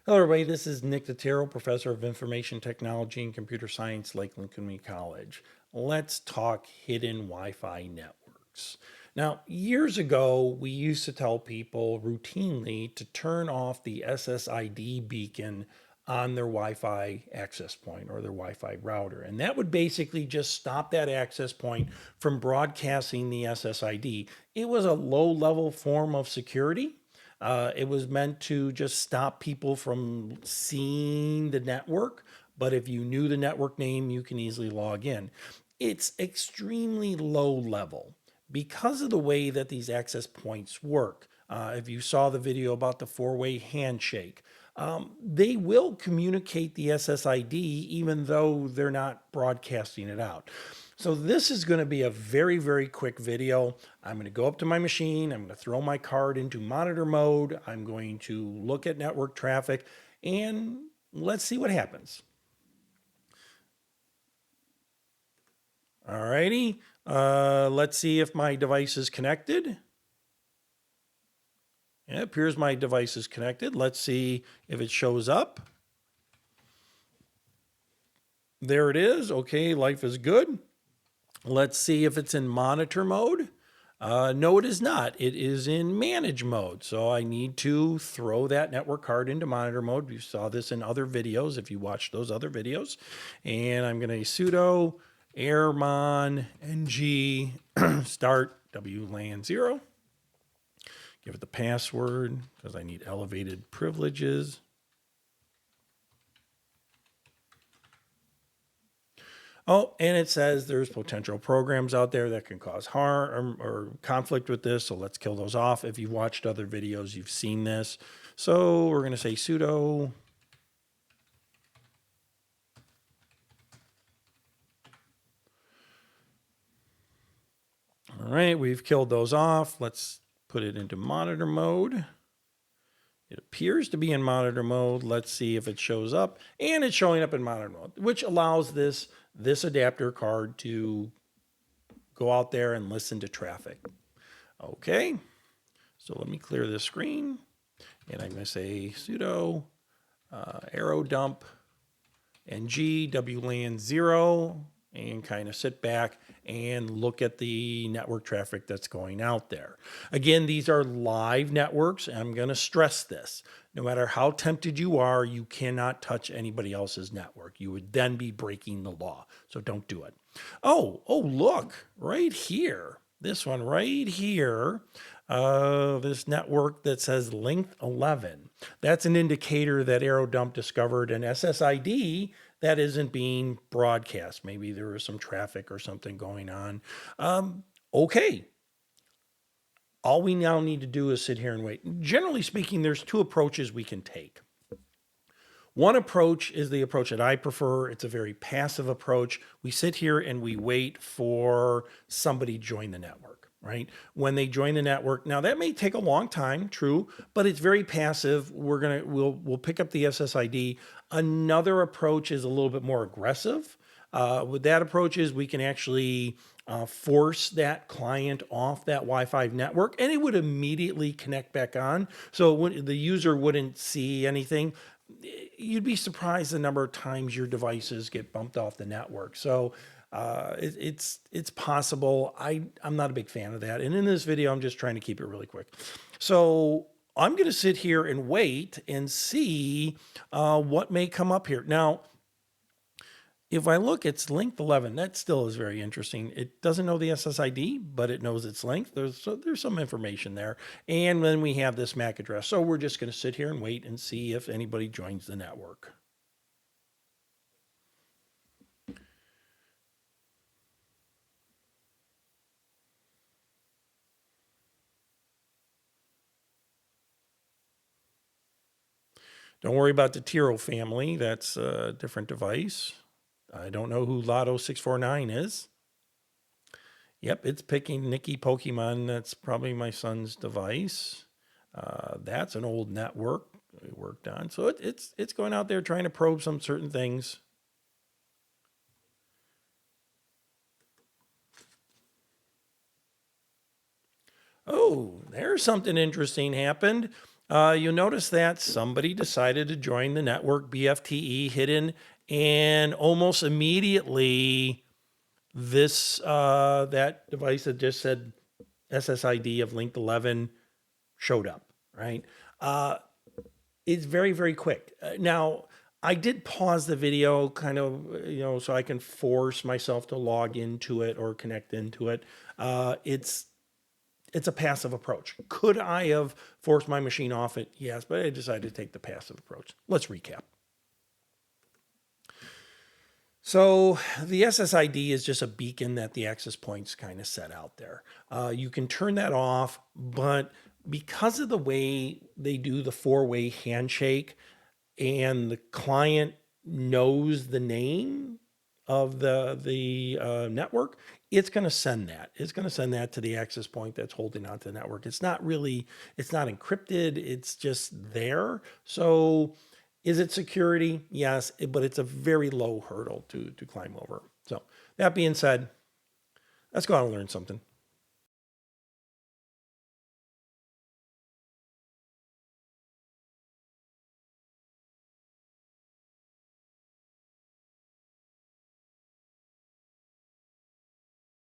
Hello, everybody. This is Nick Totaro, Professor of Information Technology and Computer Science, Lakeland Community College. Let's talk hidden Wi-Fi networks. Now, years ago, we used to tell people routinely to turn off the SSID beacon on their Wi-Fi access point or their Wi-Fi router. And that would basically just stop that access point from broadcasting the SSID. It was a low-level form of security. It was meant to just stop people from seeing the network, but if you knew the network name, you can easily log in. It's extremely low level because of the way that these access points work. If you saw the video about the four-way handshake, they will communicate the SSID even though they're not broadcasting it out. So this is going to be a very, very quick video. I'm going to go up to my machine. I'm going to throw my card into monitor mode. I'm going to look at network traffic and let's see what happens. All righty. Let's see if my device is connected. Yeah, it appears my device is connected. Let's see if it shows up. There it is. Okay, life is good. Let's see if it's in monitor mode. No, it is not. It is in manage mode. So I need to throw that network card into monitor mode. You saw this in other videos if you watched those other videos. And I'm going to sudo airmon-ng start WLAN 0. Give it the password because I need elevated privileges. Oh, and it says there's potential programs out there that can cause harm or conflict with this. So let's kill those off. If you've watched other videos, you've seen this. So we're going to say sudo. All right, we've killed those off. Let's put it into monitor mode. It appears to be in monitor mode. Let's see if it shows up. And it's showing up in monitor mode, which allows this adapter card to go out there and listen to traffic. Okay, so let me clear this screen. And I'm going to say sudo Airodump-ng WLAN 0 and kind of sit back and look at the network traffic that's going out there. Again, these are live networks. And I'm going to stress this. No matter how tempted you are, you cannot touch anybody else's network. You would then be breaking the law. So don't do it. Oh, look, right here. This one right here, this network that says length 11. That's an indicator that Airodump discovered an SSID that isn't being broadcast. Maybe there was some traffic or something going on. Okay. All we now need to do is sit here and wait. Generally speaking, there's two approaches we can take. One approach is the approach that I prefer. It's a very passive approach. We sit here and we wait for somebody to join the network, right? When they join the network, now that may take a long time, true, but it's very passive. We'll pick up the SSID. Another approach is a little bit more aggressive. With that approach is we can actually force that client off that Wi-Fi network and it would immediately connect back on. So when the user wouldn't see anything. You'd be surprised the number of times your devices get bumped off the network. So it's possible. I'm not a big fan of that. And in this video, I'm just trying to keep it really quick. So I'm going to sit here and wait and see what may come up here. Now, if I look, it's length 11. That still is very interesting. It doesn't know the SSID, but it knows its length. There's some information there. And then we have this MAC address. So we're just going to sit here and wait and see if anybody joins the network. Don't worry about the Tiro family. That's a different device. I don't know who Lotto649 is. Yep, it's picking Nikki Pokemon. That's probably my son's device. That's an old network we worked on. So it's going out there trying to probe some certain things. Oh, there's something interesting happened. you'll notice that somebody decided to join the network, BFTE hidden, and almost immediately this that device that just said SSID of linked 11 showed up, right? It's very, very quick. Now, I did pause the video kind of, so I can force myself to log into it or connect into it. It's a passive approach. Could I have forced my machine off it? Yes, but I decided to take the passive approach. Let's recap. So the SSID is just a beacon that the access points kind of set out there. You can turn that off, but because of the way they do the four-way handshake and the client knows the name of the network, it's going to send that. It's going to send that to the access point that's holding onto the network. It's not encrypted. It's just there. So is it security? Yes, but it's a very low hurdle to climb over. So that being said, let's go out and learn something.